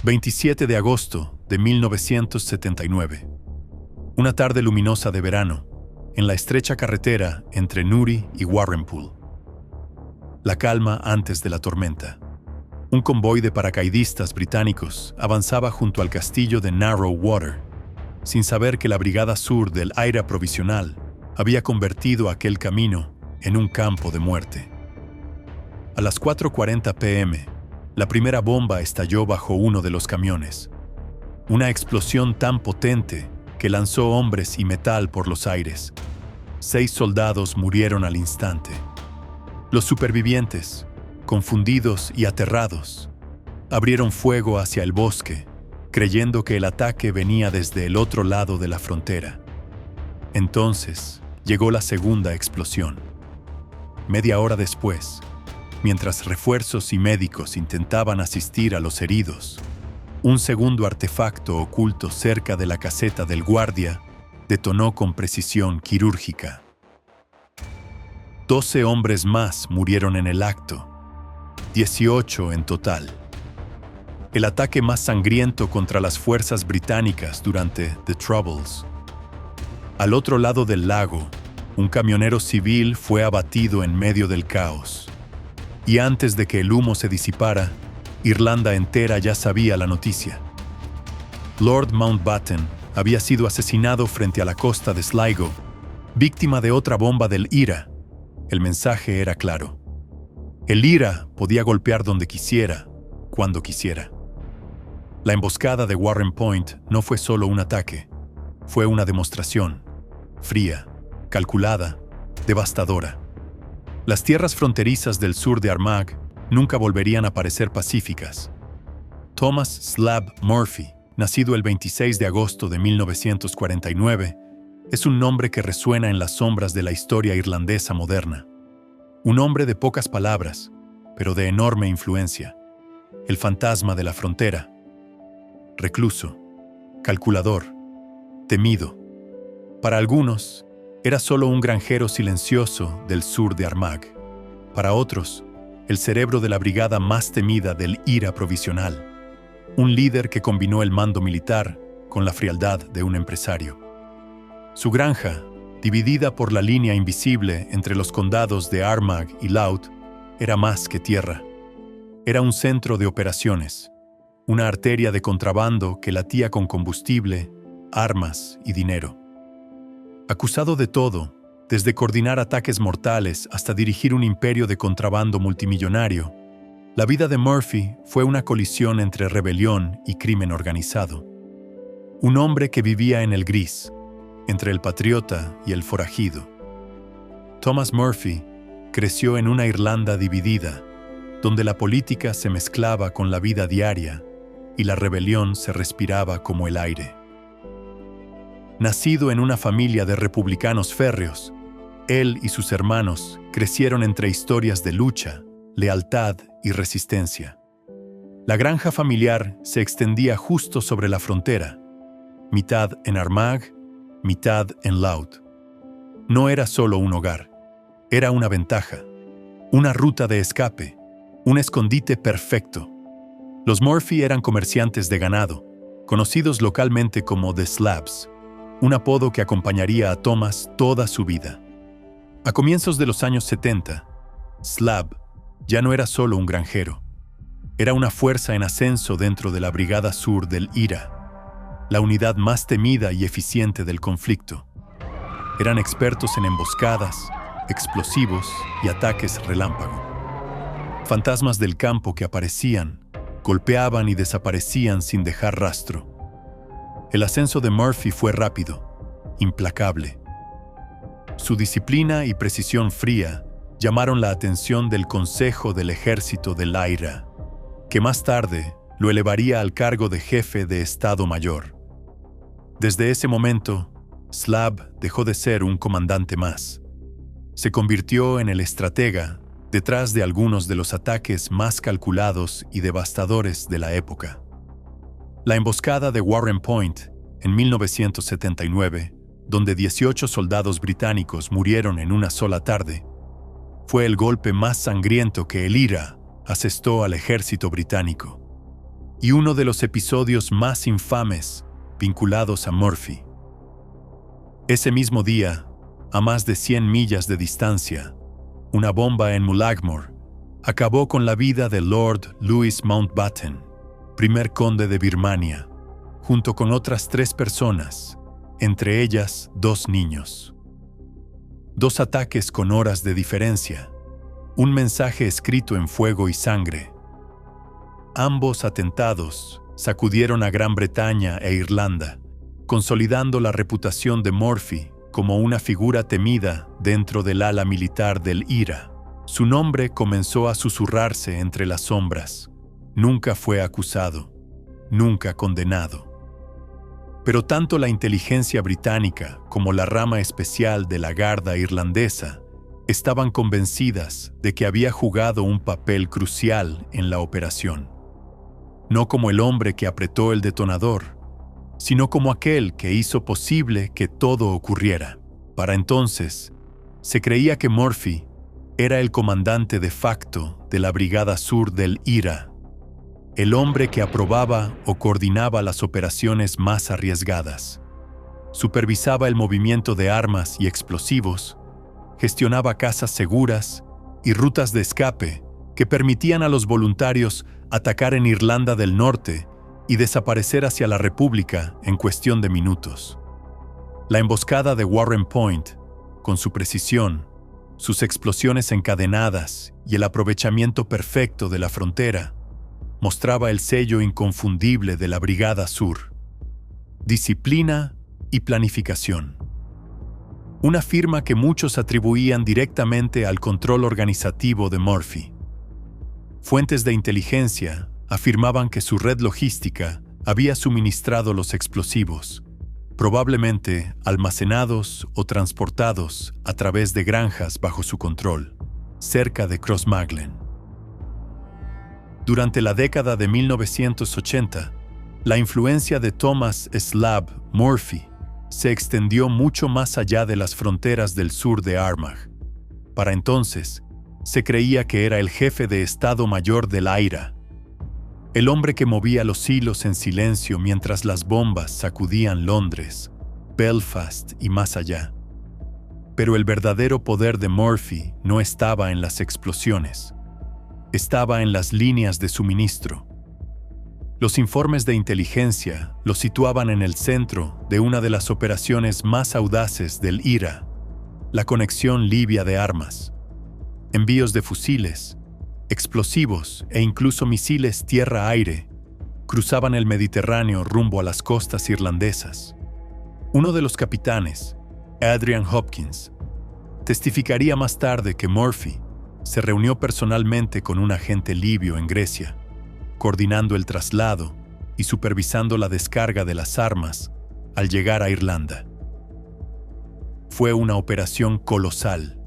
27 de agosto de 1979. Una tarde luminosa de verano, en la estrecha carretera entre Newry y Warrnambool. La calma antes de la tormenta. Un convoy de paracaidistas británicos avanzaba junto al castillo de Narrow Water, sin saber que la Brigada Sur del Aire Provisional había convertido aquel camino en un campo de muerte. A las 4:40 p.m., la primera bomba estalló bajo uno de los camiones. Una explosión tan potente que lanzó hombres y metal por los aires. 6 soldados murieron al instante. Los supervivientes, confundidos y aterrados, abrieron fuego hacia el bosque, creyendo que el ataque venía desde el otro lado de la frontera. Entonces, llegó la segunda explosión. Media hora después, mientras refuerzos y médicos intentaban asistir a los heridos, un segundo artefacto oculto cerca de la caseta del guardia detonó con precisión quirúrgica. 12 hombres más murieron en el acto, 18 en total. El ataque más sangriento contra las fuerzas británicas durante The Troubles. Al otro lado del lago, un camionero civil fue abatido en medio del caos. Y antes de que el humo se disipara, Irlanda entera ya sabía la noticia. Lord Mountbatten había sido asesinado frente a la costa de Sligo, víctima de otra bomba del IRA. El mensaje era claro. El IRA podía golpear donde quisiera, cuando quisiera. La emboscada de Warren Point no fue solo un ataque, fue una demostración, fría, calculada, devastadora. Las tierras fronterizas del sur de Armagh nunca volverían a parecer pacíficas. Thomas Slab Murphy, nacido el 26 de agosto de 1949, es un nombre que resuena en las sombras de la historia irlandesa moderna. Un hombre de pocas palabras, pero de enorme influencia. El fantasma de la frontera. Recluso, calculador, temido. Para algunos, era solo un granjero silencioso del sur de Armagh. Para otros, el cerebro de la brigada más temida del IRA provisional. Un líder que combinó el mando militar con la frialdad de un empresario. Su granja, dividida por la línea invisible entre los condados de Armagh y Louth, era más que tierra. Era un centro de operaciones, una arteria de contrabando que latía con combustible, armas y dinero. Acusado de todo, desde coordinar ataques mortales hasta dirigir un imperio de contrabando multimillonario, la vida de Murphy fue una colisión entre rebelión y crimen organizado. Un hombre que vivía en el gris, entre el patriota y el forajido. Thomas Murphy creció en una Irlanda dividida, donde la política se mezclaba con la vida diaria y la rebelión se respiraba como el aire. Nacido en una familia de republicanos férreos, él y sus hermanos crecieron entre historias de lucha, lealtad y resistencia. La granja familiar se extendía justo sobre la frontera, mitad en Armagh, mitad en Louth. No era solo un hogar, era una ventaja, una ruta de escape, un escondite perfecto. Los Murphy eran comerciantes de ganado, conocidos localmente como The Slabs, un apodo que acompañaría a Thomas toda su vida. A comienzos de los años 70, Slab ya no era solo un granjero. Era una fuerza en ascenso dentro de la Brigada Sur del IRA, la unidad más temida y eficiente del conflicto. Eran expertos en emboscadas, explosivos y ataques relámpago. Fantasmas del campo que aparecían, golpeaban y desaparecían sin dejar rastro. El ascenso de Murphy fue rápido, implacable. Su disciplina y precisión fría llamaron la atención del Consejo del Ejército del IRA, que más tarde lo elevaría al cargo de jefe de Estado Mayor. Desde ese momento, Slab dejó de ser un comandante más. Se convirtió en el estratega detrás de algunos de los ataques más calculados y devastadores de la época. La emboscada de Warren Point, en 1979, donde 18 soldados británicos murieron en una sola tarde, fue el golpe más sangriento que el IRA asestó al ejército británico. y uno de los episodios más infames vinculados a Murphy. Ese mismo día, a más de 100 millas de distancia, una bomba en Mullaghmore acabó con la vida de Lord Louis Mountbatten, primer conde de Birmania, junto con otras 3 personas, entre ellas 2 niños. 2 ataques con horas de diferencia, un mensaje escrito en fuego y sangre. Ambos atentados sacudieron a Gran Bretaña e Irlanda, consolidando la reputación de Murphy como una figura temida dentro del ala militar del IRA. Su nombre comenzó a susurrarse entre las sombras. Nunca fue acusado, nunca condenado. Pero tanto la inteligencia británica como la rama especial de la Garda irlandesa estaban convencidas de que había jugado un papel crucial en la operación. No como el hombre que apretó el detonador, sino como aquel que hizo posible que todo ocurriera. Para entonces, se creía que Murphy era el comandante de facto de la Brigada Sur del IRA, el hombre que aprobaba o coordinaba las operaciones más arriesgadas, supervisaba el movimiento de armas y explosivos, gestionaba casas seguras y rutas de escape que permitían a los voluntarios atacar en Irlanda del Norte y desaparecer hacia la República en cuestión de minutos. La emboscada de Warren Point, con su precisión, sus explosiones encadenadas y el aprovechamiento perfecto de la frontera, mostraba el sello inconfundible de la Brigada Sur: disciplina y planificación. Una firma que muchos atribuían directamente al control organizativo de Murphy. Fuentes de inteligencia afirmaban que su red logística había suministrado los explosivos, probablemente almacenados o transportados a través de granjas bajo su control, cerca de Crossmaglen. Durante la década de 1980, la influencia de Thomas Slab Murphy se extendió mucho más allá de las fronteras del sur de Armagh. Para entonces, se creía que era el jefe de Estado Mayor del IRA, el hombre que movía los hilos en silencio mientras las bombas sacudían Londres, Belfast y más allá. Pero el verdadero poder de Murphy no estaba en las explosiones, estaba en las líneas de suministro. Los informes de inteligencia lo situaban en el centro de una de las operaciones más audaces del IRA, la conexión libia de armas. Envíos de fusiles, explosivos e incluso misiles tierra-aire cruzaban el Mediterráneo rumbo a las costas irlandesas. Uno de los capitanes, Adrian Hopkins, testificaría más tarde que Murphy se reunió personalmente con un agente libio en Grecia, coordinando el traslado y supervisando la descarga de las armas al llegar a Irlanda. Fue una operación colosal,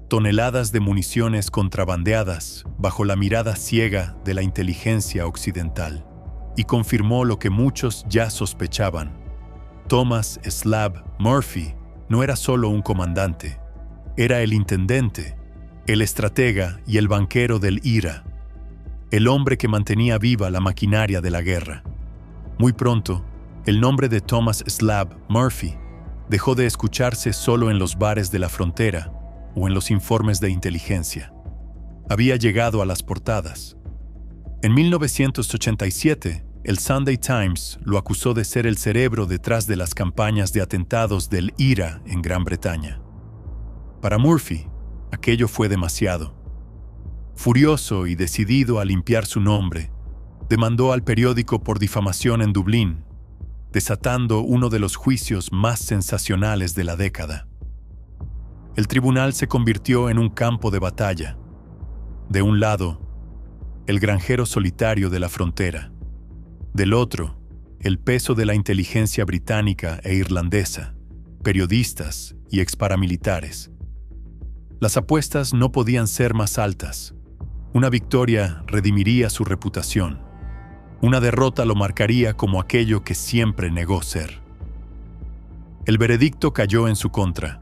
toneladas de municiones contrabandeadas bajo la mirada ciega de la inteligencia occidental, y confirmó lo que muchos ya sospechaban. Thomas Slab Murphy no era solo un comandante, era el intendente, el estratega y el banquero del IRA, el hombre que mantenía viva la maquinaria de la guerra. Muy pronto, el nombre de Thomas Slab Murphy dejó de escucharse solo en los bares de la frontera o en los informes de inteligencia. Había llegado a las portadas. En 1987, el Sunday Times lo acusó de ser el cerebro detrás de las campañas de atentados del IRA en Gran Bretaña. Para Murphy, aquello fue demasiado. Furioso y decidido a limpiar su nombre, demandó al periódico por difamación en Dublín, desatando uno de los juicios más sensacionales de la década. El tribunal se convirtió en un campo de batalla. De un lado, el granjero solitario de la frontera. Del otro, el peso de la inteligencia británica e irlandesa, periodistas y exparamilitares. Las apuestas no podían ser más altas. Una victoria redimiría su reputación. Una derrota lo marcaría como aquello que siempre negó ser. El veredicto cayó en su contra.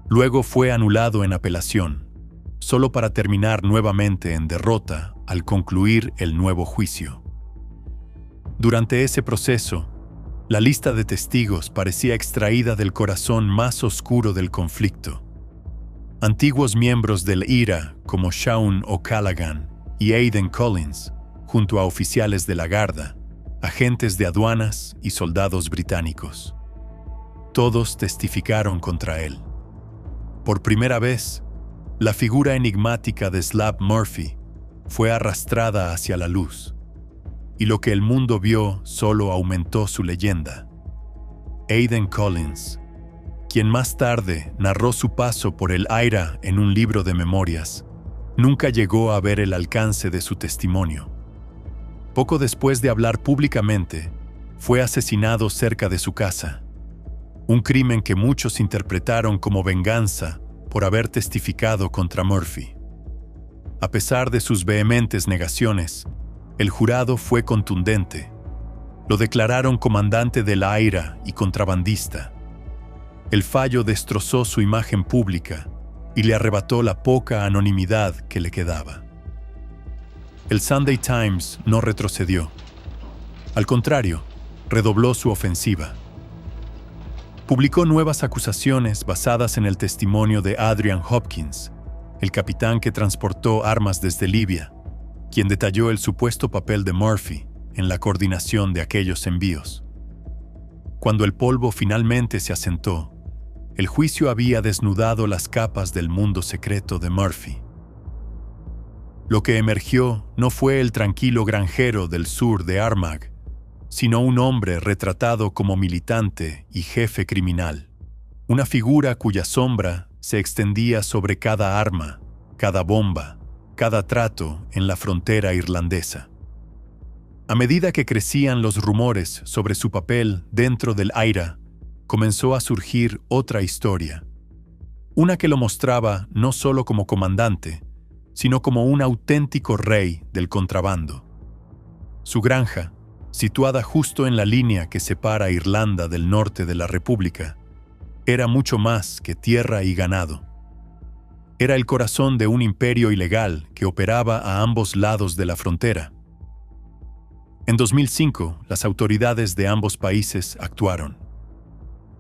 Luego fue anulado en apelación, solo para terminar nuevamente en derrota al concluir el nuevo juicio. Durante ese proceso, la lista de testigos parecía extraída del corazón más oscuro del conflicto. Antiguos miembros del IRA, como Sean O'Callaghan y Aidan Collins, junto a oficiales de la Garda, agentes de aduanas y soldados británicos. Todos testificaron contra él. Por primera vez, la figura enigmática de Slab Murphy fue arrastrada hacia la luz, y lo que el mundo vio solo aumentó su leyenda. Aidan Collins, quien más tarde narró su paso por el IRA en un libro de memorias, nunca llegó a ver el alcance de su testimonio. Poco después de hablar públicamente, fue asesinado cerca de su casa. Un crimen que muchos interpretaron como venganza por haber testificado contra Murphy. A pesar de sus vehementes negaciones, el jurado fue contundente. Lo declararon comandante del IRA y contrabandista. El fallo destrozó su imagen pública y le arrebató la poca anonimidad que le quedaba. El Sunday Times no retrocedió. Al contrario, redobló su ofensiva. Publicó nuevas acusaciones basadas en el testimonio de Adrian Hopkins, el capitán que transportó armas desde Libia, quien detalló el supuesto papel de Murphy en la coordinación de aquellos envíos. Cuando el polvo finalmente se asentó, el juicio había desnudado las capas del mundo secreto de Murphy. Lo que emergió no fue el tranquilo granjero del sur de Armagh, sino un hombre retratado como militante y jefe criminal, una figura cuya sombra se extendía sobre cada arma, cada bomba, cada trato en la frontera irlandesa. A medida que crecían los rumores sobre su papel dentro del IRA, comenzó a surgir otra historia, una que lo mostraba no solo como comandante, sino como un auténtico rey del contrabando. Su granja, situada justo en la línea que separa Irlanda del norte de la República, era mucho más que tierra y ganado. Era el corazón de un imperio ilegal que operaba a ambos lados de la frontera. En 2005, las autoridades de ambos países actuaron.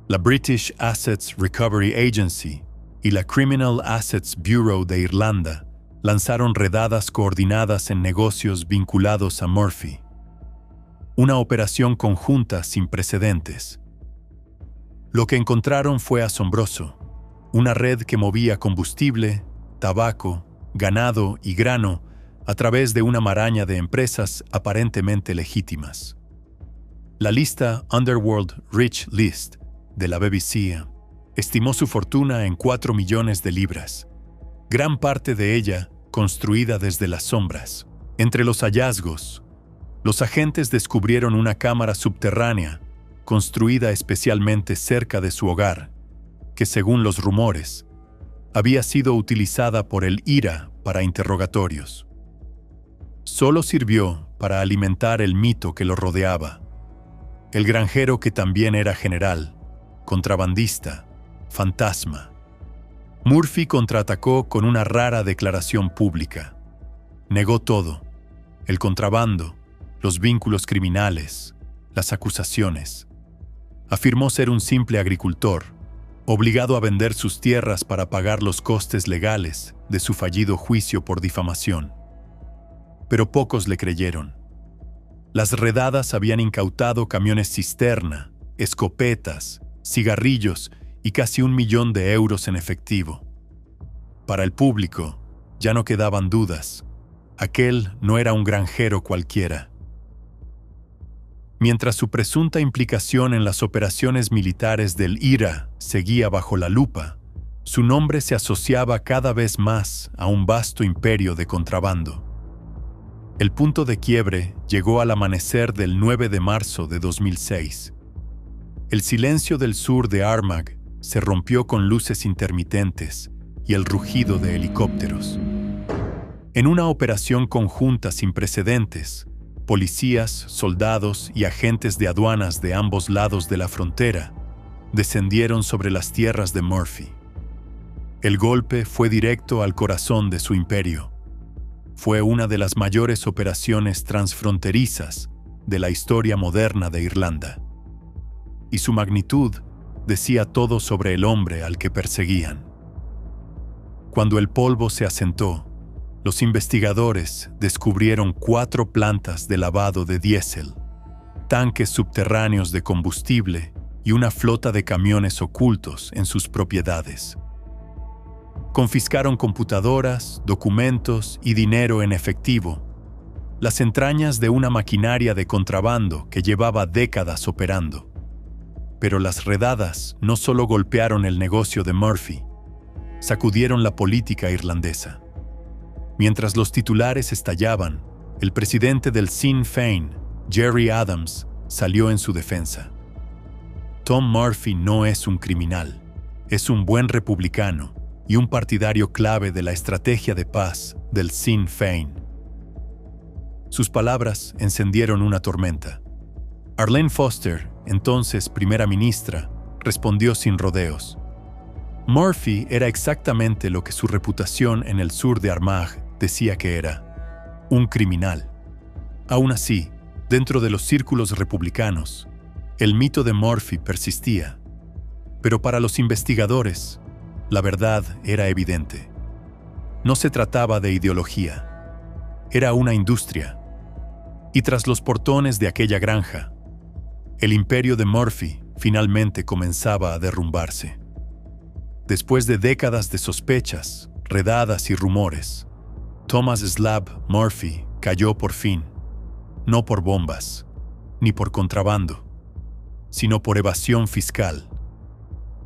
La British Assets Recovery Agency y la Criminal Assets Bureau de Irlanda lanzaron redadas coordinadas en negocios vinculados a Murphy. Una operación conjunta sin precedentes. Lo que encontraron fue asombroso. Una red que movía combustible, tabaco, ganado y grano a través de una maraña de empresas aparentemente legítimas. La lista Underworld Rich List de la BBC estimó su fortuna en 4 millones de libras, gran parte de ella construida desde las sombras. Entre los hallazgos, los agentes descubrieron una cámara subterránea construida especialmente cerca de su hogar, que según los rumores, había sido utilizada por el IRA para interrogatorios. Solo sirvió para alimentar el mito que lo rodeaba. El granjero que también era general, contrabandista, fantasma. Murphy contraatacó con una rara declaración pública. Negó todo: el contrabando, los vínculos criminales, las acusaciones. Afirmó ser un simple agricultor, obligado a vender sus tierras para pagar los costes legales de su fallido juicio por difamación. Pero pocos le creyeron. Las redadas habían incautado camiones cisterna, escopetas, cigarrillos y casi 1 millón de euros en efectivo. Para el público, ya no quedaban dudas. Aquel no era un granjero cualquiera. Mientras su presunta implicación en las operaciones militares del IRA seguía bajo la lupa, su nombre se asociaba cada vez más a un vasto imperio de contrabando. El punto de quiebre llegó al amanecer del 9 de marzo de 2006. El silencio del sur de Armagh se rompió con luces intermitentes y el rugido de helicópteros. En una operación conjunta sin precedentes, policías, soldados y agentes de aduanas de ambos lados de la frontera descendieron sobre las tierras de Murphy. El golpe fue directo al corazón de su imperio. Fue una de las mayores operaciones transfronterizas de la historia moderna de Irlanda. Y su magnitud decía todo sobre el hombre al que perseguían. Cuando el polvo se asentó, los investigadores descubrieron 4 plantas de lavado de diésel, tanques subterráneos de combustible y una flota de camiones ocultos en sus propiedades. Confiscaron computadoras, documentos y dinero en efectivo, las entrañas de una maquinaria de contrabando que llevaba décadas operando. Pero las redadas no solo golpearon el negocio de Murphy, sacudieron la política irlandesa. Mientras los titulares estallaban, el presidente del Sinn Féin, Gerry Adams, salió en su defensa. Tom Murphy no es un criminal, es un buen republicano y un partidario clave de la estrategia de paz del Sinn Féin. Sus palabras encendieron una tormenta. Arlene Foster, entonces primera ministra, respondió sin rodeos. Murphy era exactamente lo que su reputación en el sur de Armagh decía que era: un criminal. Aún así, dentro de los círculos republicanos, el mito de Murphy persistía. Pero para los investigadores, la verdad era evidente. No se trataba de ideología. Era una industria. Y tras los portones de aquella granja, el imperio de Murphy finalmente comenzaba a derrumbarse. Después de décadas de sospechas, redadas y rumores, Thomas Slab Murphy cayó por fin, no por bombas, ni por contrabando, sino por evasión fiscal.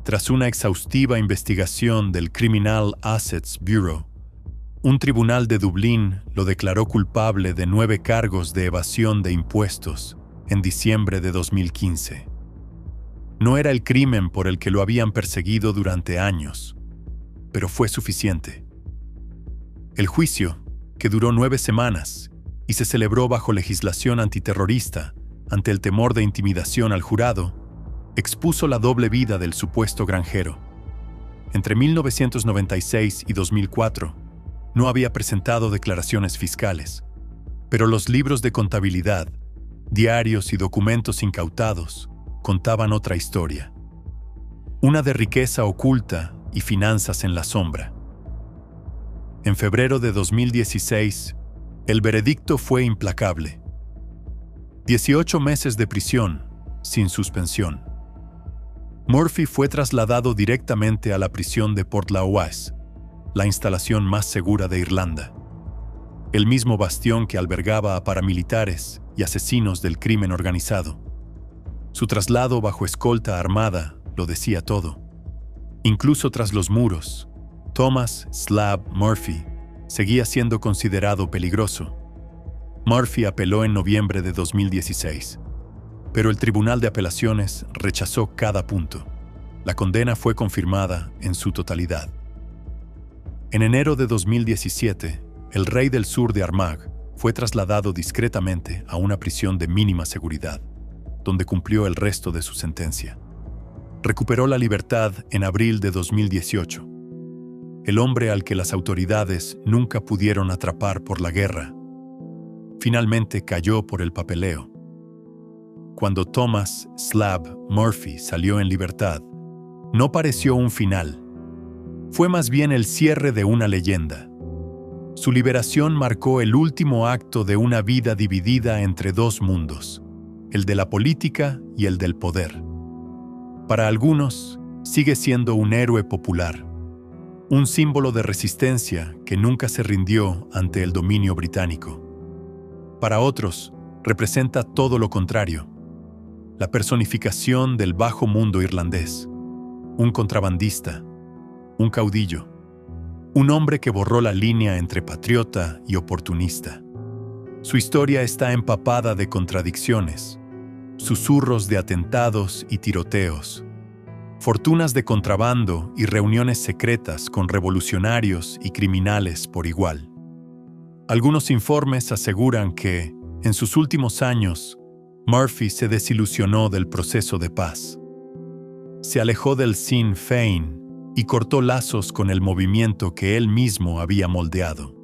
Tras una exhaustiva investigación del Criminal Assets Bureau, un tribunal de Dublín lo declaró culpable de 9 cargos de evasión de impuestos en diciembre de 2015. No era el crimen por el que lo habían perseguido durante años, pero fue suficiente. El juicio, que duró 9 semanas y se celebró bajo legislación antiterrorista ante el temor de intimidación al jurado, expuso la doble vida del supuesto granjero. Entre 1996 y 2004, no había presentado declaraciones fiscales, pero los libros de contabilidad, diarios y documentos incautados contaban otra historia. Una de riqueza oculta y finanzas en la sombra. En febrero de 2016, el veredicto fue implacable. 18 meses de prisión, sin suspensión. Murphy fue trasladado directamente a la prisión de Portlaoise, la instalación más segura de Irlanda. El mismo bastión que albergaba a paramilitares y asesinos del crimen organizado. Su traslado bajo escolta armada lo decía todo. Incluso tras los muros, Thomas Slab Murphy seguía siendo considerado peligroso. Murphy apeló en noviembre de 2016, pero el Tribunal de Apelaciones rechazó cada punto. La condena fue confirmada en su totalidad. En enero de 2017, el rey del sur de Armagh fue trasladado discretamente a una prisión de mínima seguridad, donde cumplió el resto de su sentencia. Recuperó la libertad en abril de 2018. El hombre al que las autoridades nunca pudieron atrapar por la guerra, finalmente cayó por el papeleo. Cuando Thomas Slab Murphy salió en libertad, no pareció un final. Fue más bien el cierre de una leyenda. Su liberación marcó el último acto de una vida dividida entre 2 mundos, el de la política y el del poder. Para algunos, sigue siendo un héroe popular, un símbolo de resistencia que nunca se rindió ante el dominio británico. Para otros, representa todo lo contrario, la personificación del bajo mundo irlandés, un contrabandista, un caudillo, un hombre que borró la línea entre patriota y oportunista. Su historia está empapada de contradicciones, susurros de atentados y tiroteos, fortunas de contrabando y reuniones secretas con revolucionarios y criminales por igual. Algunos informes aseguran que, en sus últimos años, Murphy se desilusionó del proceso de paz. Se alejó del Sinn Féin y cortó lazos con el movimiento que él mismo había moldeado.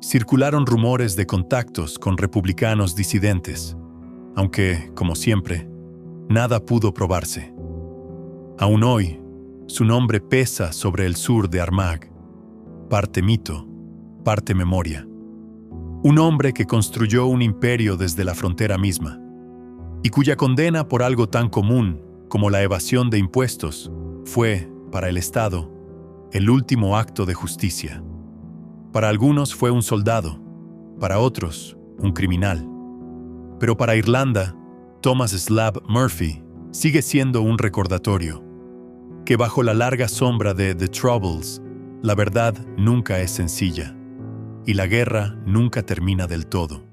Circularon rumores de contactos con republicanos disidentes, aunque, como siempre, nada pudo probarse. Aún hoy, su nombre pesa sobre el sur de Armagh, parte mito, parte memoria. Un hombre que construyó un imperio desde la frontera misma, y cuya condena por algo tan común como la evasión de impuestos fue, para el Estado, el último acto de justicia. Para algunos fue un soldado, para otros, un criminal. Pero para Irlanda, Thomas Slab Murphy sigue siendo un recordatorio que bajo la larga sombra de The Troubles, la verdad nunca es sencilla y la guerra nunca termina del todo.